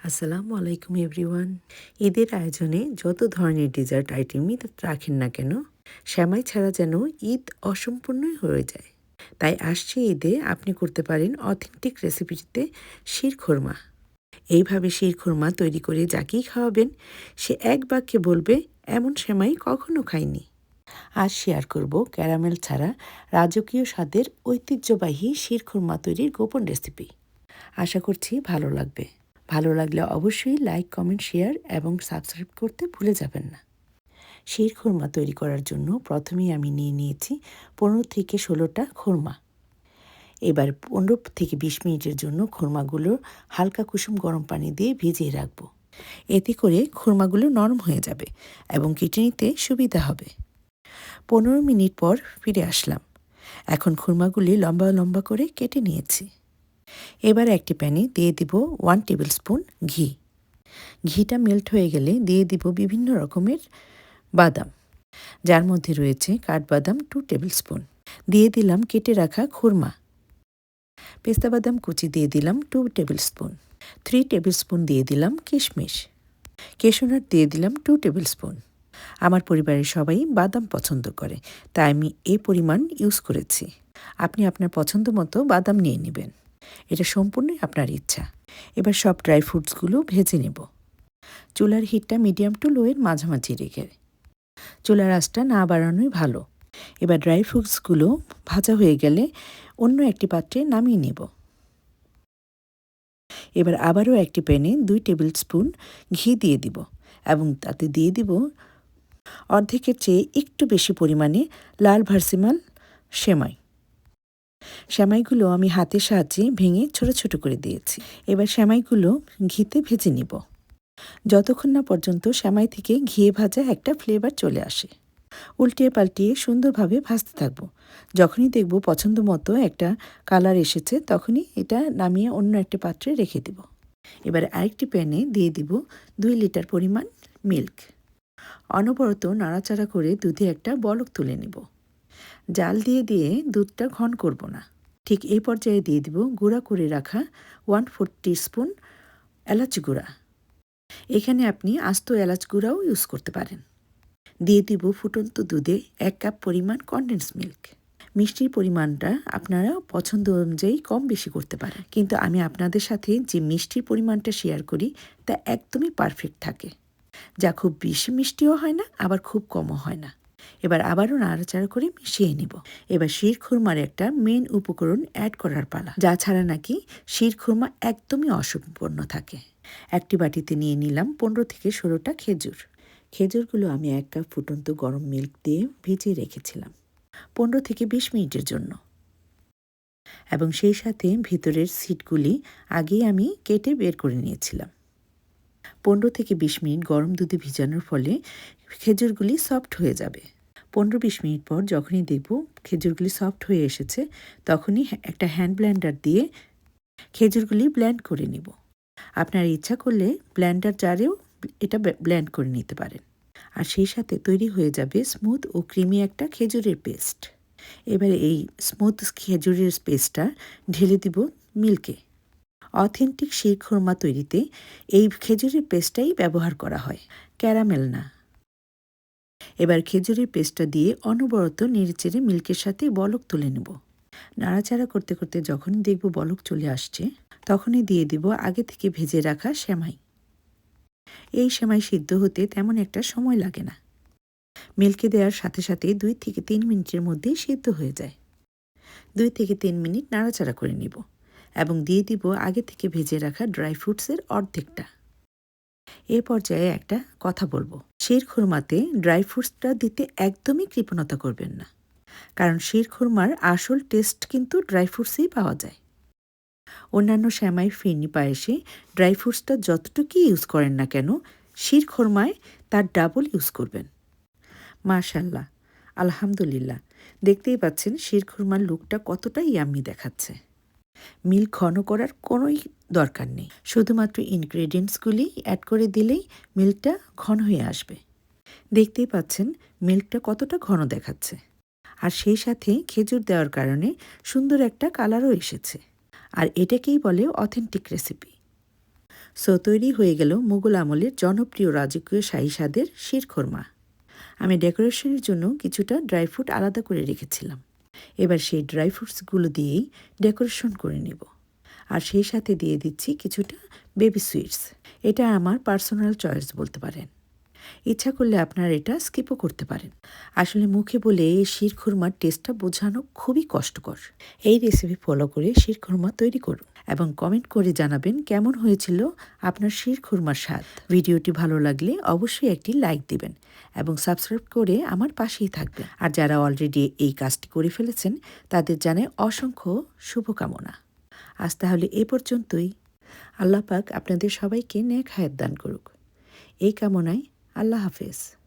আসসালামু আলাইকুম এভরিওয়ান। ঈদের আয়োজনে যত ধরনের ডেজার্ট আইটেমই রাখেন না কেন, সেমাই ছাড়া যেন ঈদ অসম্পূর্ণই হয়ে যায়। তাই আসছে ঈদে আপনি করতে পারেন অথেন্টিক রেসিপিতে শিরখোরমা। এইভাবে শিরখোরমা তৈরি করে যাকেই খাওয়াবেন, সে এক বাক্যে বলবে, এমন সেমাই কখনো খায়নি। আজ শেয়ার করব ক্যারামেল ছাড়া রাজকীয় স্বাদের ঐতিহ্যবাহী শিরখোরমা তৈরির গোপন রেসিপি। আশা করছি ভালো লাগবে। ভালো লাগলে অবশ্যই লাইক, কমেন্ট, শেয়ার এবং সাবস্ক্রাইব করতে ভুলে যাবেন না। শিরখোরমা তৈরি করার জন্য প্রথমেই আমি নিয়ে নিয়েছি 15 থেকে 16টা খোরমা। এবার 15 থেকে 20 মিনিটের জন্য খোরমাগুলো হালকা কুসুম গরম পানি দিয়ে ভিজিয়ে রাখবো। এতে করে খোরমাগুলো নরম হয়ে যাবে এবং কেটে নিতে সুবিধা হবে। 15 মিনিট পর ফিরে আসলাম। এখন খোরমাগুলি লম্বা লম্বা করে কেটে নিয়েছি। এবার একটি প্যানে দিয়ে দিব 1 টেবিল স্পুন ঘি। ঘিটা মেল্ট হয়ে গেলে দিয়ে দিব বিভিন্ন রকমের বাদাম, যার মধ্যে রয়েছে কাঠবাদাম 2 টেবিল স্পুন। দিয়ে দিলাম কেটে রাখা খুরমা। পেস্তা বাদাম কুচি দিয়ে দিলাম 2 টেবিল স্পুন। 3 টেবিল স্পুন দিয়ে দিলাম কিশমিশ। কেশনাট দিয়ে দিলাম 2 টেবিল স্পুন। আমার পরিবারের সবাই বাদাম পছন্দ করে, তাই আমি এই পরিমাণ ইউজ করেছি। আপনি আপনার পছন্দ মতো বাদাম নিয়ে নেবেন। এটা সম্পূর্ণই আপনার ইচ্ছা। এবার সব ড্রাই ফ্রুটসগুলো ভেজে নেব। চুলার হিটটা মিডিয়াম টু লো এর মাঝামাঝি রেখে। চুলার আঁচটা না বাড়ানোই ভালো। এবার ড্রাই ফ্রুটসগুলো ভাজা হয়ে গেলে অন্য একটি পাত্রে নামিয়ে নেব। এবার আবারও একটি প্যানে 2 টেবিল স্পুন ঘি দিয়ে দিব এবং তাতে দিয়ে দিব অর্ধেকের চেয়ে একটু বেশি পরিমাণে লাল ভার্সিমাল সেমাই। সেমাইগুলো আমি হাতের সাহায্যে ভেঙে ছোট ছোট করে দিয়েছি। এবার সেমাইগুলো ঘিতে ভেজে নিব, যতক্ষণ না পর্যন্ত সেমাই থেকে ঘিয়ে ভাজা একটা ফ্লেভার চলে আসে। উল্টিয়ে পাল্টিয়ে সুন্দরভাবে ভাজতে থাকবো। যখনই দেখব পছন্দ মতো একটা কালার এসেছে, তখনই এটা নামিয়ে অন্য একটি পাত্রে রেখে দিব। এবার আরেকটি প্যানে দিয়ে দিব 2 লিটার পরিমাণ মিল্ক। অনবরত নাড়াচাড়া করে দুধে একটা বলক তুলে নিব। জাল দিয়ে দিয়ে দুধটা ঘন করব না। ঠিক এই পর্যায়ে দিয়ে দিব গুঁড়া করে রাখা 1/4 টিস্পুন এলাচ গুঁড়া। এখানে আপনি আস্ত এলাচ গুঁড়াও ইউজ করতে পারেন। দিয়ে দিব ফুটন্ত দুধে 1 কাপ পরিমাণ কনডেন্স মিল্ক। মিষ্টির পরিমাণটা আপনারা পছন্দ অনুযায়ী কম বেশি করতে পারেন, কিন্তু আমি আপনাদের সাথে যে মিষ্টির পরিমাণটা শেয়ার করি তা একদমই পারফেক্ট থাকে, যা খুব বেশি মিষ্টিও হয় না, আবার খুব কমও হয় না। এবার আবারও নাড়াচাড়া করে মিশিয়ে নিব। এবার শিরখুরমার একটা মেন উপকরণ অ্যাড করার পালা, যা ছাড়া নাকি শিরখুরমা একদমই অসম্পূর্ণ থাকে। একটি বাটিতে নিয়ে নিলাম 15 থেকে 16টা খেজুর। খেজুরগুলো আমি 1 কাপ ফুটন্ত গরম মিল্ক দিয়ে ভিজিয়ে রেখেছিলাম 15 থেকে 20 মিনিটের জন্য, এবং সেই সাথে ভিতরের সিডগুলি আগেই আমি কেটে বের করে নিয়েছিলাম। 15 থেকে 20 মিনিট গরম দুধে ভিজানোর ফলে খেজুরগুলি সফট হয়ে যাবে। 15-20 মিনিট পর যখনই দেখব খেজুরগুলি সফট হয়ে এসেছে, তখনই একটা হ্যান্ড ব্লেন্ডার দিয়ে খেজুরগুলি ব্লেন্ড করে নিব। আপনার ইচ্ছা করলে ব্লেন্ডার জারেও এটা ব্লেন্ড করে নিতে পারেন। আর সেই সাথে তৈরি হয়ে যাবে স্মুথ ও ক্রিমি একটা খেজুরের পেস্ট। এবারে এই স্মুথ খেজুরের পেস্টটা ঢেলে দিব মিল্কে। অথেন্টিক শিরখোরমা তৈরিতে এই খেজুরের পেস্টটাই ব্যবহার করা হয়, ক্যারামেল না। এবার খেজুরের পেস্টটা দিয়ে অনবরত নেড়েচেড়ে মিল্কের সাথে বলক তুলে নেব। নাড়াচাড়া করতে করতে যখনই দেখব বলক চলে আসছে, তখনই দিয়ে দিব আগে থেকে ভেজে রাখা সেমাই। এই সেমাই সিদ্ধ হতে তেমন একটা সময় লাগে না। মিল্কে দেওয়ার সাথে সাথে 2 থেকে 3 মিনিটের মধ্যেই সিদ্ধ হয়ে যায়। 2 থেকে 3 মিনিট নাড়াচাড়া করে নিব এবং দিয়ে দিব আগে থেকে ভেজে রাখা ড্রাই ফ্রুটসের অর্ধেকটা। এ পর্যায়ে একটা কথা বলবো, শিরখুরমাতে ড্রাই ফ্রুটসটা দিতে একদমই কৃপণতা করবেন না, কারণ শিরখুরমার আসল টেস্ট কিন্তু ড্রাই ফ্রুটসেই পাওয়া যায়। অন্যান্য সেমাই, ফিরনি, পায়েসে ড্রাই ফ্রুটসটা যতটুকুই ইউজ করেন না কেন, শিরখুরমায় তার ডাবল ইউজ করবেন। মাশাআল্লাহ, আলহামদুলিল্লাহ, দেখতেই পাচ্ছেন শিরখুরমার লুকটা কতটা ইয়াম্মি দেখাচ্ছে। মিল্ক ঘন করার কোনোই দরকার নেই, শুধুমাত্র ইনগ্রেডিয়েন্টসগুলি অ্যাড করে দিলেই মিল্কটা ঘন হয়ে আসবে। দেখতেই পাচ্ছেন মিল্কটা কতটা ঘন দেখাচ্ছে, আর সেই সাথে খেজুর দেওয়ার কারণে সুন্দর একটা কালারও এসেছে। আর এটাকেই বলে অথেন্টিক রেসিপি। সো তৈরি হয়ে গেল মুঘল আমলের জনপ্রিয় রাজকীয় শাহী স্বাদের শিরখোরমা। আমি ডেকোরেশনের জন্য কিছুটা ড্রাই ফ্রুট আলাদা করে রেখেছিলাম। এবার সেই ড্রাই ফ্রুটসগুলো দিয়েই ডেকোরেশন করে নেব। আর সেই সাথে দিয়ে দিচ্ছি কিছুটা বেবি সুইটস। এটা আমার পার্সোনাল চয়েস বলতে পারেন। ইচ্ছা করলে আপনারা এটা স্কিপও করতে পারেন। আসলে মুখে বলে এই শিরখুরমার টেস্টটা বোঝানো খুবই কষ্টকর। এই রেসিপি ফলো করে শিরখুরমা তৈরি করুন এবং কমেন্ট করে জানাবেন কেমন হয়েছিল আপনার শিরখুরমার স্বাদ। ভিডিওটি ভালো লাগলে অবশ্যই একটি লাইক দিবেন এবং সাবস্ক্রাইব করে আমার পাশেই থাকবেন। আর যারা অলরেডি এই কাজটি করে ফেলেছেন তাদের জানাই অসংখ্য শুভকামনা। আজ তাহলে এ পর্যন্তই। আল্লাহ পাক আপনাদের সবাইকে নেক হায়াত দান করুক। এই কামনায় আল্লাহ হাফেজ।